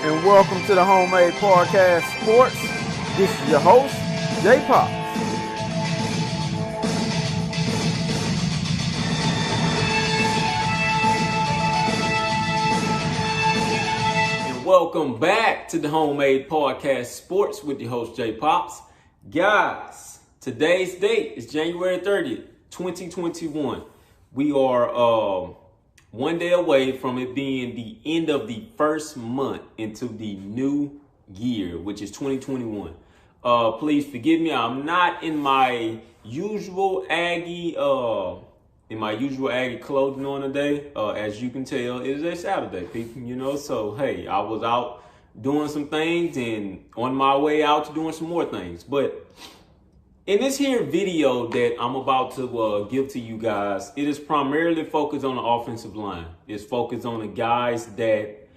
and welcome to the Homemade Podcast Sports. This is your host, J Pops. And welcome back to the Homemade Podcast Sports with your host, J Pops. Guys, today's date is January 30th, 2021. We are one day away from it being the end of the first month into the new year, which is 2021. Please forgive me. I'm not in my usual Aggie clothing on today. As you can tell, it is a Saturday, people. So hey, I was out doing some things and on my way out to doing some more things. But in this here video that I'm about to give to you guys, it is primarily focused on the offensive line. It's focused on the guys that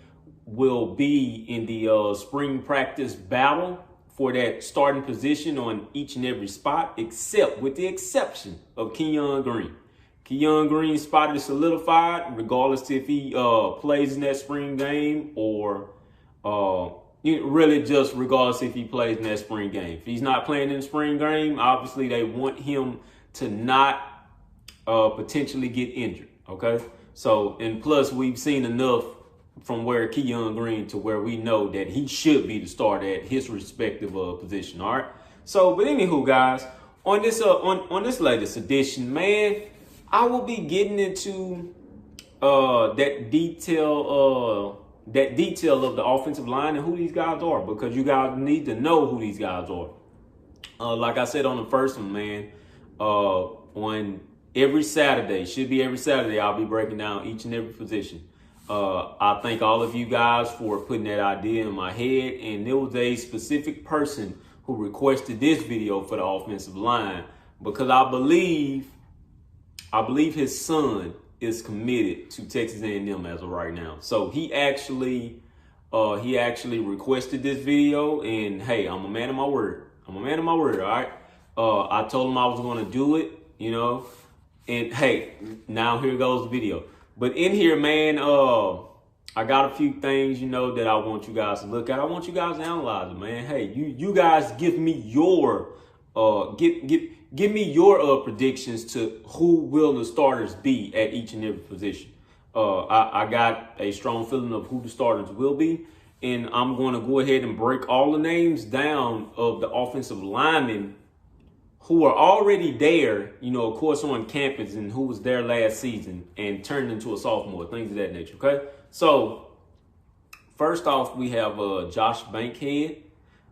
will be in the spring practice battle for that starting position on each and every spot, except with the exception of Kenyon Green. Kenyon Green's spot is solidified, regardless if he plays in that spring game or really just regardless if he plays in that spring game. If he's not playing in the spring game, obviously they want him to not potentially get injured, okay? So, and plus we've seen enough from where Kenyon Green to where we know that he should be the starter at his respective position, all right? So, but anywho, guys, on this latest edition, man, I will be getting into that detail of the offensive line and who these guys are, because you guys need to know who these guys are. Like I said on the first one, man, on every Saturday, should be every Saturday, I'll be breaking down each and every position. I thank all of you guys for putting that idea in my head, and there was a specific person who requested this video for the offensive line because I believe his son is committed to Texas A&M as of right now. So he actually requested this video, and hey, I'm a man of my word. All right. I told him I was going to do it, and hey, now here goes the video. But in here, man, I got a few things, that I want you guys to look at. I want you guys to analyze it, man. Hey, you guys give me your Give me your predictions to who will the starters be at each and every position. I got a strong feeling of who the starters will be, and I'm going to go ahead and break all the names down of the offensive linemen who are already there, of course, on campus, and who was there last season and turned into a sophomore, things of that nature, okay? So, first off, we have Josh Bankhead.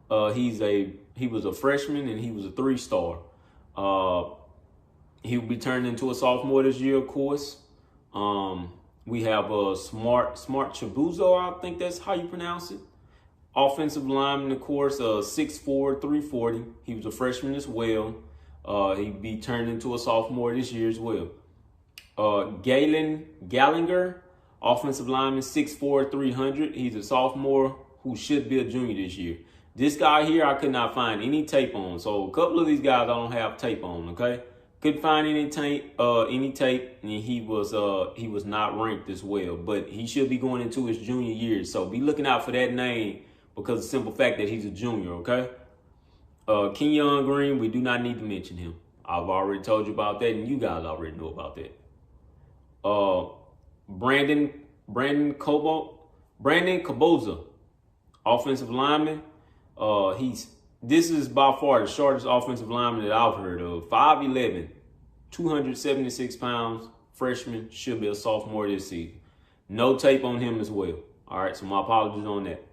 He was a freshman, and he was a 3-star. He will be turned into a sophomore this year, of course. We have Smart Chibuzo, I think that's how you pronounce it. Offensive lineman, of course, 6'4", 340. He was a freshman as well. He'll be turned into a sophomore this year as well. Galen Gallinger, offensive lineman, 6'4", 300. He's a sophomore who should be a junior this year. This guy here, I could not find any tape on. So a couple of these guys I don't have tape on, okay? Couldn't find any tape, and he was not ranked as well. But he should be going into his junior year. So be looking out for that name because of the simple fact that he's a junior, okay? Kenyon Green, we do not need to mention him. I've already told you about that, and you guys already know about that. Brandon Chibuzo, offensive lineman. This is by far the shortest offensive lineman that I've heard of. 5'11", 276 pounds, freshman, should be a sophomore this season. No tape on him as well. All right, so my apologies on that.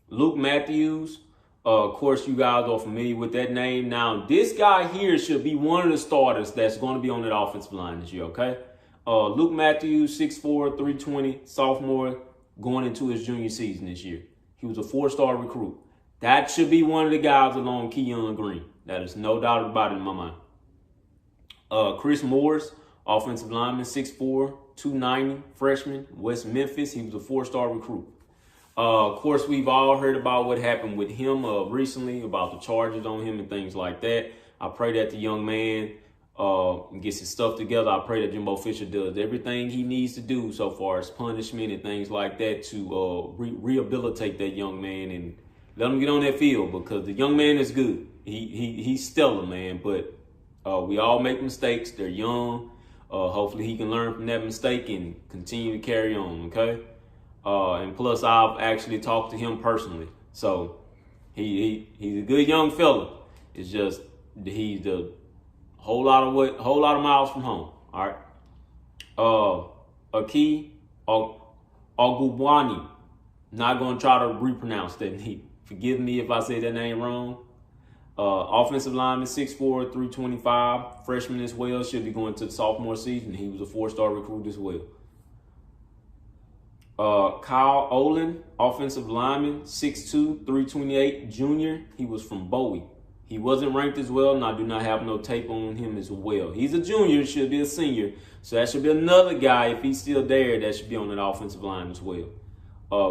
Luke Matthews, of course, you guys are familiar with that name. Now, this guy here should be one of the starters that's going to be on that offensive line this year, okay? Luke Matthews, 6'4", 320, sophomore, going into his junior season this year. He was a 4-star recruit. That should be one of the guys along Kenyon Green. That is no doubt about it in my mind. Chris Morris, offensive lineman, 6'4", 290, freshman, West Memphis. He was a 4-star recruit. Of course, we've all heard about what happened with him recently, about the charges on him and things like that. I pray that the young man gets his stuff together. I pray that Jimbo Fisher does everything he needs to do so far as punishment and things like that to rehabilitate that young man and let him get on that field, because the young man is good. He's stellar, man. But we all make mistakes. They're young. Hopefully he can learn from that mistake and continue to carry on, okay? And plus, I've actually talked to him personally. So he's a good young fella. It's just he's a whole lot of miles from home. All right. Aki Ogubwani. Not gonna try to repronounce that name. Forgive me if I say that name wrong. Offensive lineman, 6'4", 325, freshman as well. Should be going to the sophomore season. He was a 4-star recruit as well. Kyle Olin, offensive lineman, 6'2", 328, junior. He was from Bowie. He wasn't ranked as well, and I do not have no tape on him as well. He's a junior, should be a senior. So that should be another guy, if he's still there, that should be on that offensive line as well.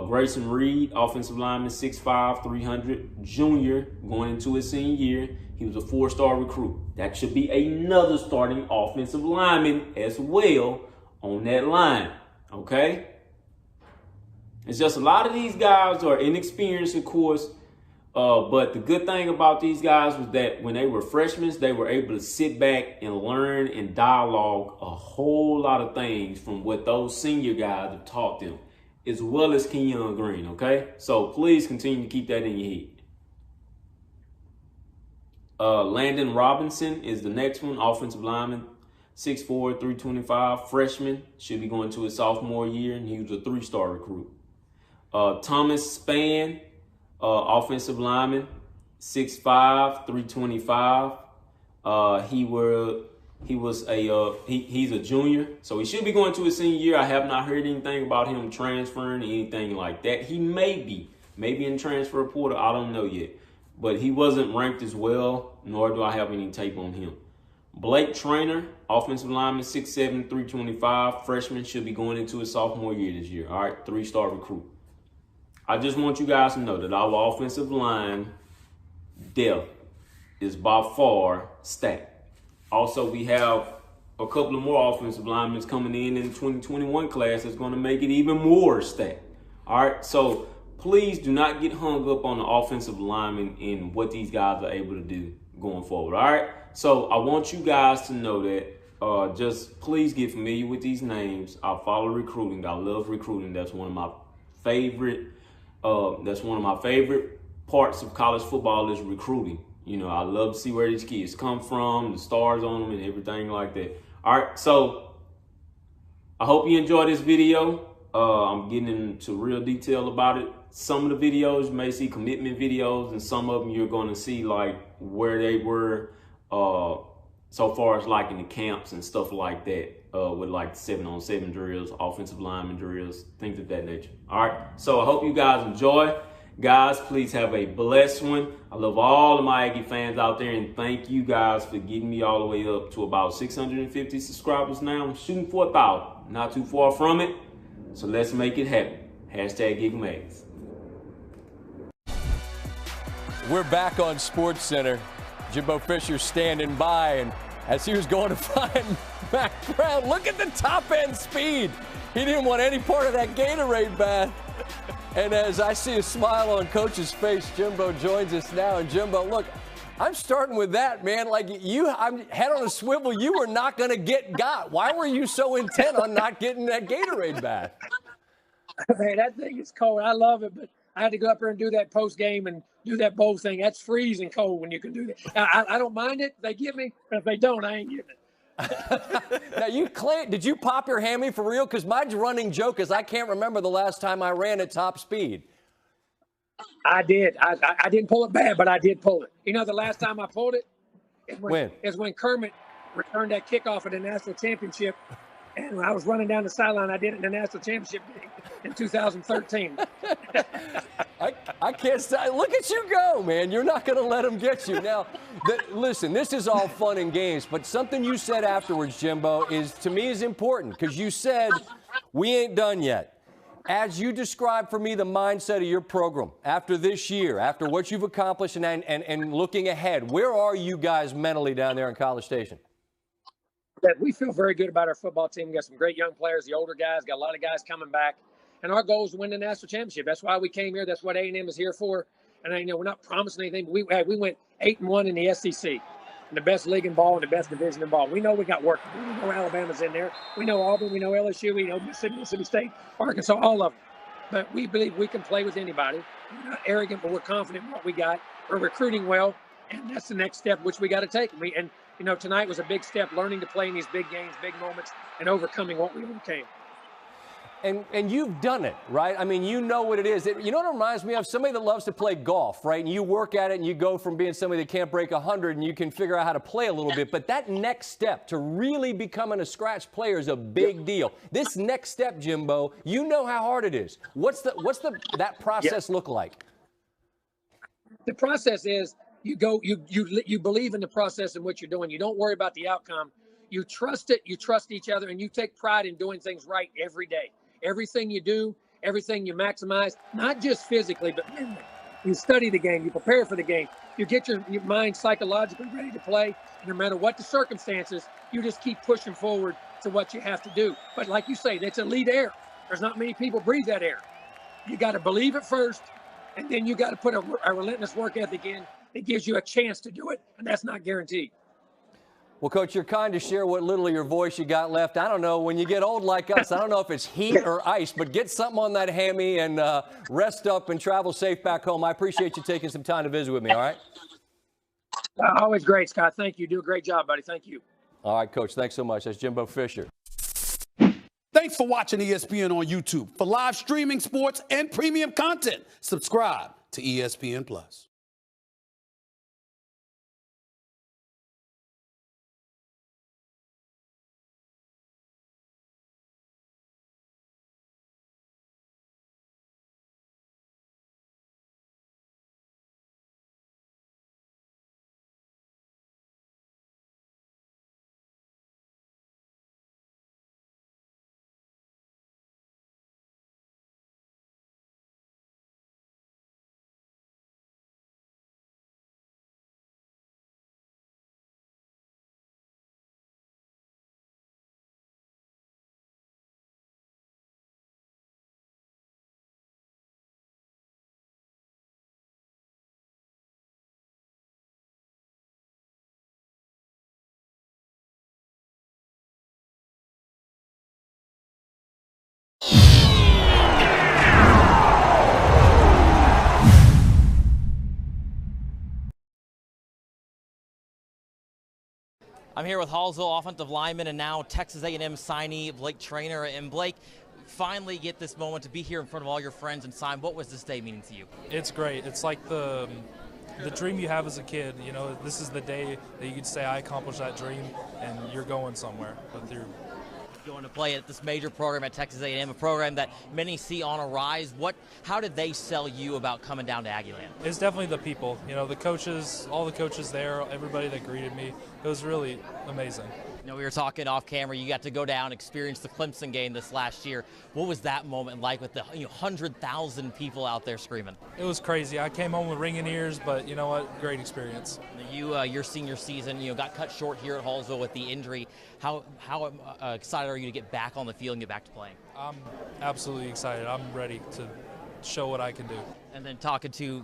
Grayson Reed, offensive lineman, 6'5", 300, junior, going into his senior year. He was a 4-star recruit. That should be another starting offensive lineman as well on that line, okay? It's just a lot of these guys are inexperienced, of course, but the good thing about these guys was that when they were freshmen, they were able to sit back and learn and dialogue a whole lot of things from what those senior guys have taught them, as well as Kenyon Green, okay? So please continue to keep that in your head. Landon Robinson is the next one, offensive lineman, 6'4", 325, freshman, should be going to his sophomore year, and he was a 3-star recruit. Thomas Spann, offensive lineman, 6'5", 325. He's a junior, so he should be going to his senior year. I have not heard anything about him transferring or anything like that. He may be in transfer portal. I don't know yet, but he wasn't ranked as well, nor do I have any tape on him. Blake Trainor, offensive lineman, 6'7", 325, freshman, should be going into his sophomore year this year. All right, 3-star recruit. I just want you guys to know that our offensive line depth is by far stacked. Also, we have a couple of more offensive linemen coming in the 2021 class that's going to make it even more stacked. All right, so please do not get hung up on the offensive linemen and what these guys are able to do going forward. All right, so I want you guys to know that just please get familiar with these names. I follow recruiting. I love recruiting. That's one of my favorite. That's one of my favorite parts of college football is recruiting. You know, I love to see where these kids come from, the stars on them, and everything like that. All right, so I hope you enjoy this video. I'm getting into real detail about it. Some of the videos you may see commitment videos, and some of them you're going to see like where they were so far as like in the camps and stuff like that, with like 7-on-7 drills, offensive lineman drills, things of that nature. All right, so I hope you guys enjoy. Guys, please have a blessed one. I love all of my Aggie fans out there, and thank you guys for getting me all the way up to about 650 subscribers now. I'm shooting for 1,000, not too far from it. So let's make it happen. #GigMags. We're back on SportsCenter. Jimbo Fisher standing by, and as he was going to find Mac Brown, look at the top end speed. He didn't want any part of that Gatorade bath. And as I see a smile on Coach's face, Jimbo joins us now. And Jimbo, look, I'm starting with that, man. Like I'm head on a swivel. You were not going to get got. Why were you so intent on not getting that Gatorade bath? Man, that thing is cold. I love it, but I had to go up there and do that post game and do that bowl thing. That's freezing cold when you can do that. I don't mind it if they give me, but if they don't, I ain't giving it. Now, did you pop your hammy for real? Because my running joke is I can't remember the last time I ran at top speed. I did. I didn't pull it bad, but I did pull it. You know, the last time I pulled it is when Kermit returned that kickoff at the national championship. And when I was running down the sideline, I did it in the national championship game in 2013. I can't stop. Look at you go, man. You're not going to let them get you. Now, listen, this is all fun and games, but something you said afterwards, Jimbo, to me is important because you said we ain't done yet. As you described for me the mindset of your program after this year, after what you've accomplished and looking ahead, where are you guys mentally down there in College Station? that we feel very good about our football team. We got some great young players, the older guys, got a lot of guys coming back. And our goal is to win the national championship. That's why we came here. That's what A&M is here for. And I know we're not promising anything, but we went 8-1 in the SEC, in the best league in ball and the best division in ball. We know we got work to do. We know Alabama's in there. We know Auburn. We know LSU. We know Mississippi State, Arkansas, all of them. But we believe we can play with anybody. We're not arrogant, but we're confident in what we got. We're recruiting well, and that's the next step which we got to take. And tonight was a big step, learning to play in these big games, big moments, and overcoming what we overcame. And you've done it, right? I mean, you know what it is. You know what it reminds me of? Somebody that loves to play golf, right? And you work at it and you go from being somebody that can't break 100 and you can figure out how to play a little bit. But that next step to really becoming a scratch player is a big deal. This next step, Jimbo, you know how hard it is. What's that process look like? The process is you believe in the process and what you're doing. You don't worry about the outcome. You trust it. You trust each other, and you take pride in doing things right every day. Everything you do, everything you maximize, not just physically, but mentally. You study the game, you prepare for the game, you get your mind psychologically ready to play. No matter what the circumstances, you just keep pushing forward to what you have to do. But like you say, that's elite air. There's not many people breathe that air. You got to believe it first, and then you got to put a relentless work ethic in that gives you a chance to do it, and that's not guaranteed. Well, Coach, you're kind to share what little of your voice you got left. I don't know, when you get old like us, I don't know if it's heat or ice, but get something on that hammy and rest up and travel safe back home. I appreciate you taking some time to visit with me, all right? Always great, Scott. Thank you. Do a great job, buddy. Thank you. All right, Coach. Thanks so much. That's Jimbo Fisher. Thanks for watching ESPN on YouTube. For live streaming sports and premium content, subscribe to ESPN+. I'm here with Hallsville offensive lineman and now Texas A&M signee Blake Trainor. And Blake, finally get this moment to be here in front of all your friends and sign. What was this day meaning to you? It's great. It's like the dream you have as a kid. You know, this is the day that you could say I accomplished that dream, and you're going somewhere. But you're going to play at this major program at Texas A&M, a program that many see on a rise. How did they sell you about coming down to Aggieland? It's definitely the people. You know, the coaches, all the coaches there, everybody that greeted me. It was really amazing. You know, we were talking off camera. You got to go down, experience the Clemson game this last year. What was that moment like with the 100,000 people out there screaming? It was crazy. I came home with ringing ears, but you know what? Great experience. Your senior season, got cut short here at Hallsville with the injury. How excited are you to get back on the field and get back to playing? I'm absolutely excited. I'm ready to show what I can do. And then talking to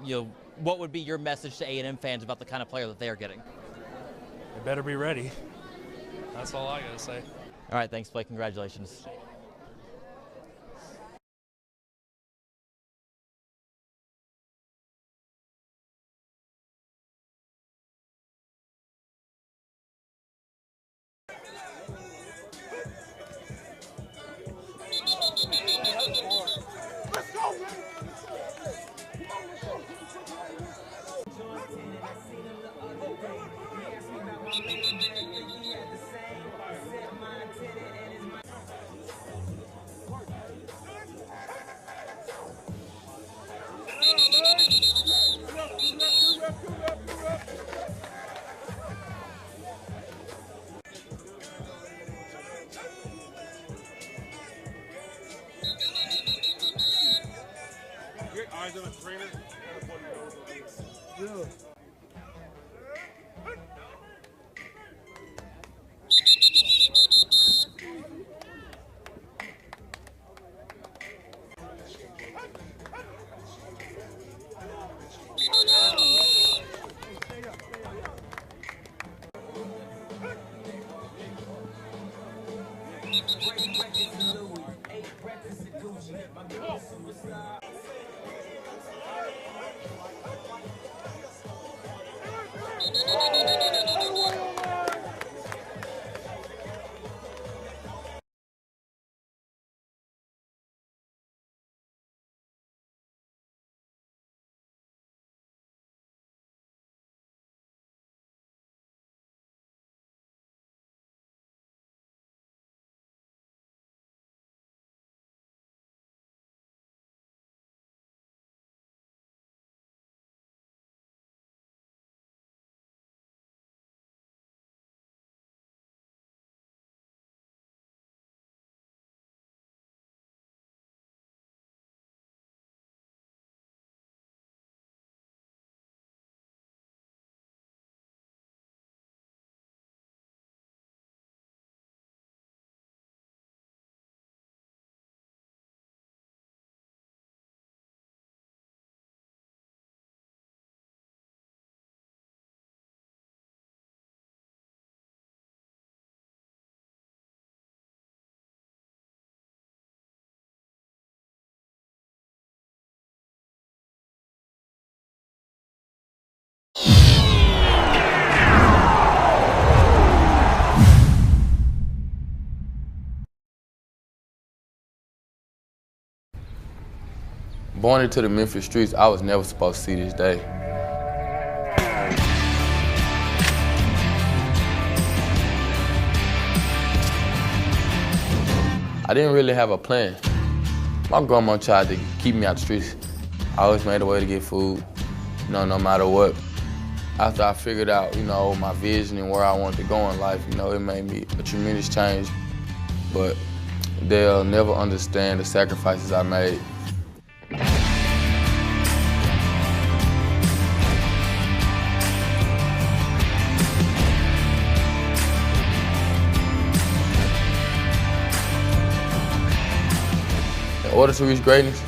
what would be your message to A&M fans about the kind of player that they are getting? They better be ready. That's all I gotta say. All right, thanks, Blake. Congratulations. Eyes on a trainer. Born into the Memphis streets, I was never supposed to see this day. I didn't really have a plan. My grandma tried to keep me out the streets. I always made a way to get food, no matter what. After I figured out, my vision and where I wanted to go in life, it made me a tremendous change. But they'll never understand the sacrifices I made. In order to reach greatness,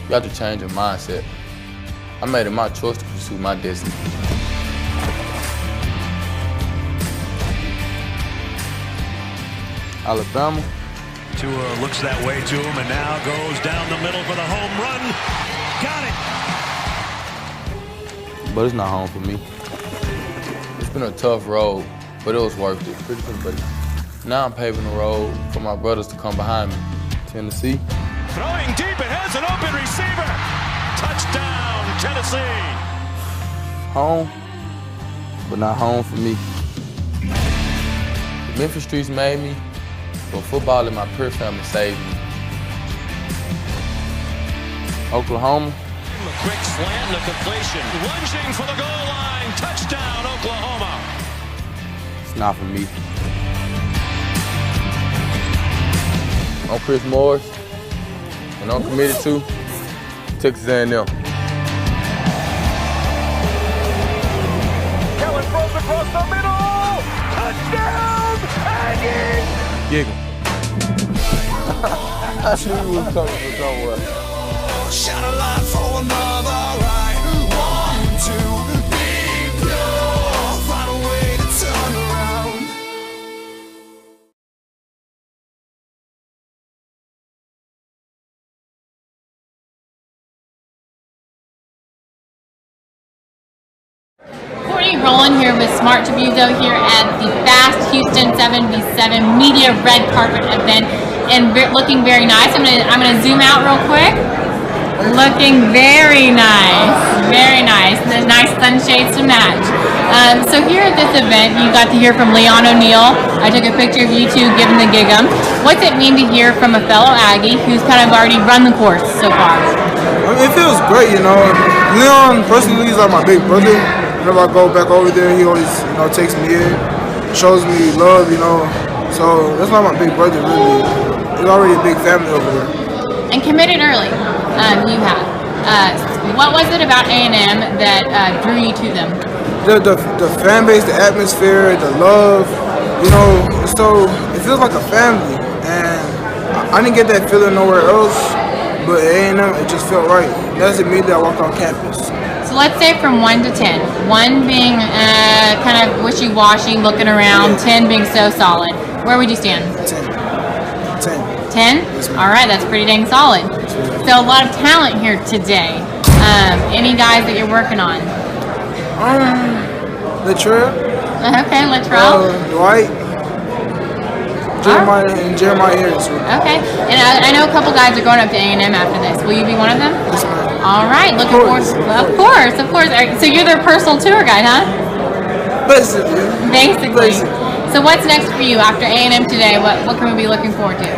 you have to change your mindset. I made it my choice to pursue my destiny. Alabama. Tua looks that way to him and now goes down the middle for the home run. Got it. But it's not home for me. It's been a tough road, but it was worth it. Now I'm paving the road for my brothers to come behind me. Tennessee. Throwing deep, it has an open receiver. Touchdown, Tennessee. Home, but not home for me. The Memphis streets made me, but football and my pure family saved me. Oklahoma. A quick slant, the completion. Lunging for the goal line. Touchdown, Oklahoma. It's not for me. I'm Chris Morris, and I'm committed to Texas A&M. Kellen throws across the middle. Touchdown, Aggies. Giggle. I knew you was coming from somewhere. Shine a light for another right. Want to be pure. Find a way to turn around. Rolling here with Smart Chibuzo here at the Fast Houston 77 Media Red Carpet event, and looking very nice. I'm gonna zoom out real quick. Looking very nice, very nice. The nice sunshades to match. So here at this event, you got to hear from Leon O'Neal. I took a picture of you two giving the gig 'em. What's it mean to hear from a fellow Aggie who's kind of already run the course so far? It feels great, Leon personally is like my big brother. Whenever I go back over there, he always, takes me in, shows me love, So that's like my big brother, really. He's already a big family over there. And committed early, you have. What was it about A&M that drew you to them? The fan base, the atmosphere, the love, so it feels like a family. And I didn't get that feeling nowhere else, but at A&M, it just felt right. That's immediately I walked on campus. So let's say from 1 to 10. 1 being kind of wishy-washy, looking around. 10 being so solid. Where would you stand? 10. 10? All right, that's pretty dang solid. So a lot of talent here today. Any guys that you're working on? Latrell. Okay, Latrell. Dwight. Jeremiah Harris. Okay, and I know a couple guys are going up to A&M after this. Will you be one of them? Yes, ma'am. All right, looking forward. Of course. So you're their personal tour guide, huh? Basically. So what's next for you after A&M today? What can we be looking forward to?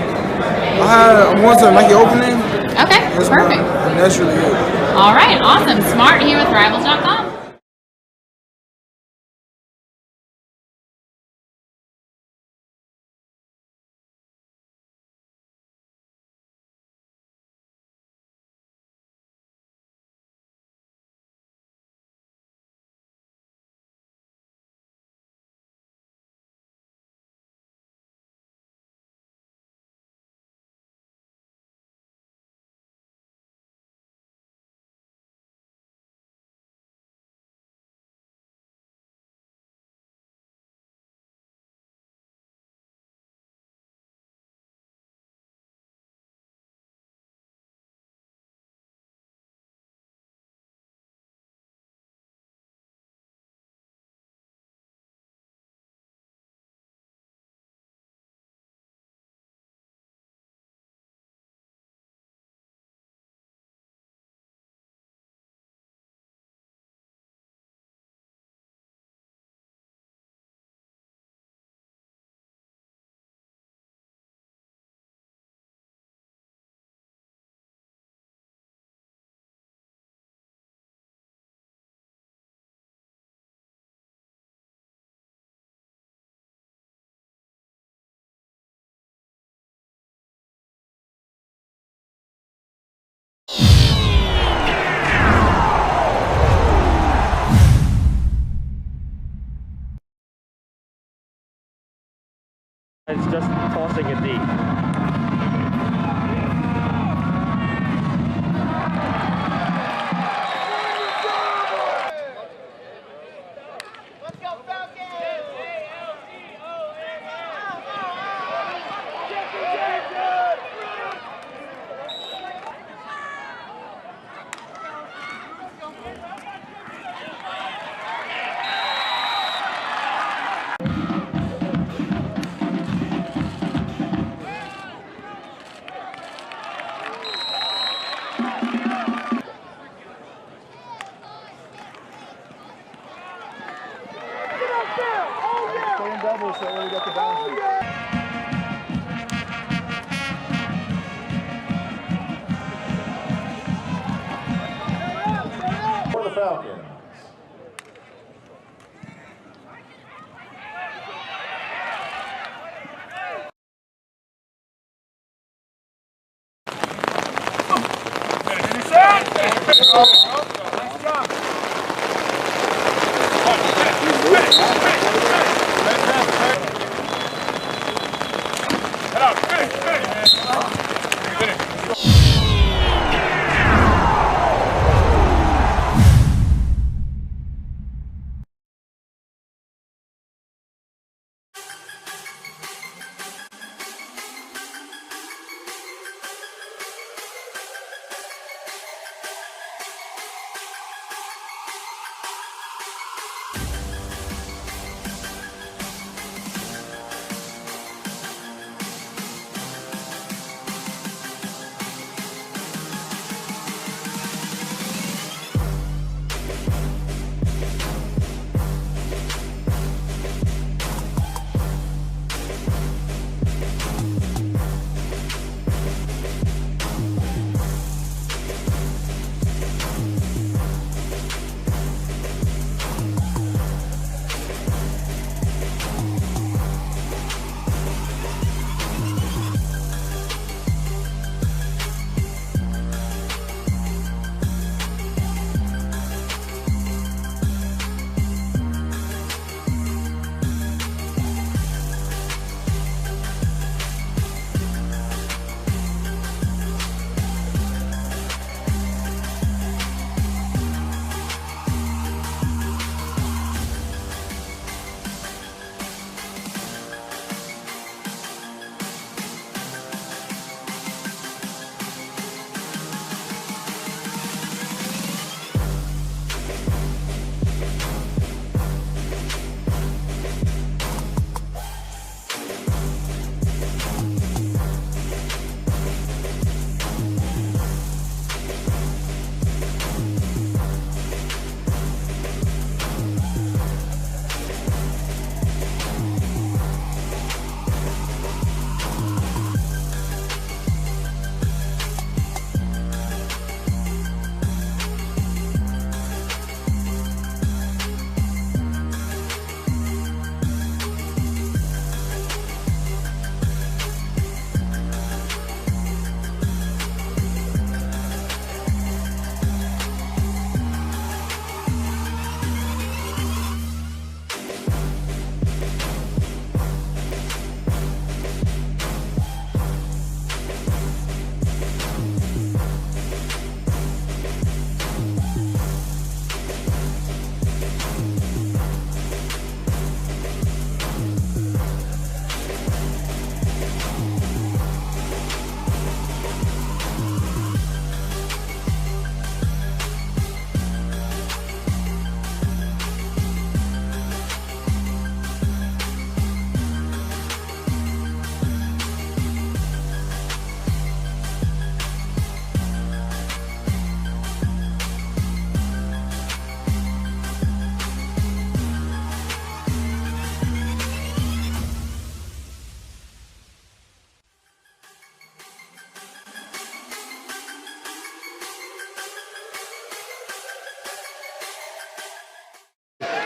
I'm going to Nike opening. Okay, perfect. And that's really good. All right, awesome. Smart here with Rivals.com. It's just tossing it deep. Double, so we got the boundary. For the Falcons.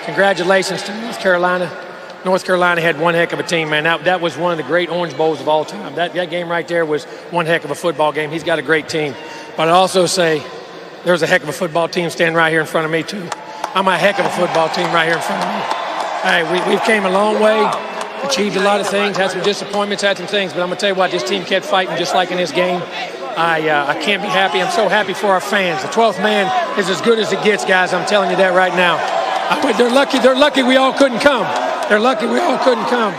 congratulations to North Carolina. North Carolina had one heck of a team, man. That was one of the great Orange Bowls of all time. That game right there was one heck of a football game. He's got a great team. But I'd also say there's a heck of a football team standing right here in front of me, too. I'm a heck of a football team right here in front of me. Hey, we've came a long way, achieved a lot of things, had some disappointments, had some things. But I'm going to tell you what, this team kept fighting just like in this game. I can't be happy. I'm so happy for our fans. The 12th man is as good as it gets, guys. I'm telling you that right now. They're lucky we all couldn't come. They're lucky we all couldn't come.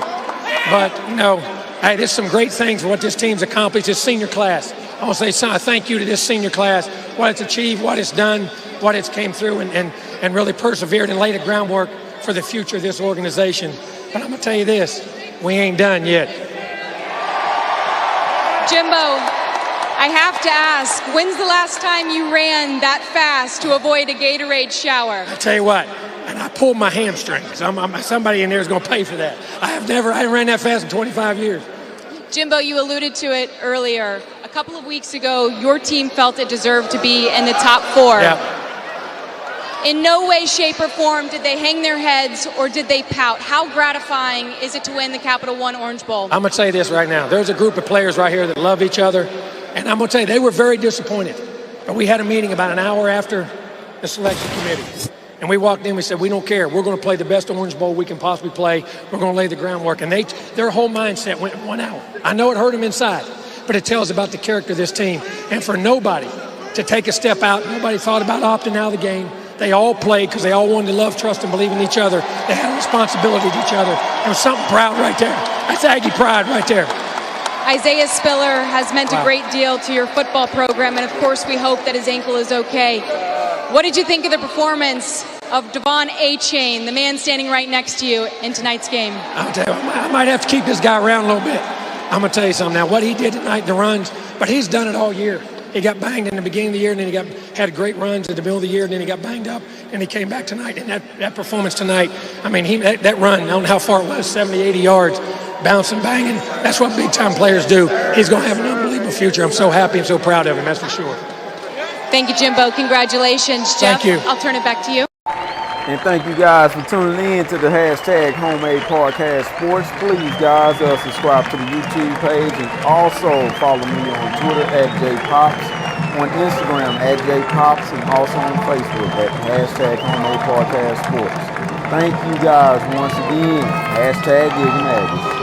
But, you know, hey, there's some great things for what this team's accomplished, this senior class. I want to say thank you to this senior class, what it's achieved, what it's done, what it's came through, and really persevered and laid the groundwork for the future of this organization. But I'm going to tell you this, we ain't done yet. Jimbo, I have to ask, when's the last time you ran that fast to avoid a Gatorade shower? I tell you what, and I pulled my hamstring. Somebody in there is going to pay for that. I ran that fast in 25 years. Jimbo, you alluded to it earlier. A couple of weeks ago, your team felt it deserved to be in the top 4. Yep. In no way, shape, or form did they hang their heads or did they pout. How gratifying is it to win the Capital One Orange Bowl? I'm going to say this right now. There's a group of players right here that love each other, and I'm going to tell you, they were very disappointed. But we had a meeting about an hour after the selection committee. And we walked in, we said, we don't care. We're going to play the best Orange Bowl we can possibly play. We're going to lay the groundwork. And their whole mindset went 1 hour. I know it hurt them inside, but it tells about the character of this team. And for nobody to take a step out, nobody thought about opting out of the game. They all played because they all wanted to love, trust, and believe in each other. They had a responsibility to each other. There was something proud right there. That's Aggie pride right there. Isaiah Spiller has meant a great deal to your football program, and of course we hope that his ankle is okay. What did you think of the performance of Devon A-Chain, the man standing right next to you in tonight's game? I'll tell you, I might have to keep this guy around a little bit. I'm going to tell you something now. What he did tonight in the runs, but he's done it all year. He got banged in the beginning of the year, and then he had great runs at the middle of the year, and then he got banged up, and he came back tonight. And that performance tonight, I mean, that run, I don't know how far it was, 70, 80 yards, bouncing, banging. That's what big-time players do. He's going to have an unbelievable future. I'm so happy and so proud of him, that's for sure. Thank you, Jimbo. Congratulations. Jeff, thank you. I'll turn it back to you. And thank you guys for tuning in to the hashtag Homemade Podcast Sports. Please, guys, subscribe to the YouTube page and also follow me on Twitter at JPops, on Instagram at JPops, and also on Facebook at hashtag Homemade Podcast Sports. Thank you guys once again. Hashtag Aggies.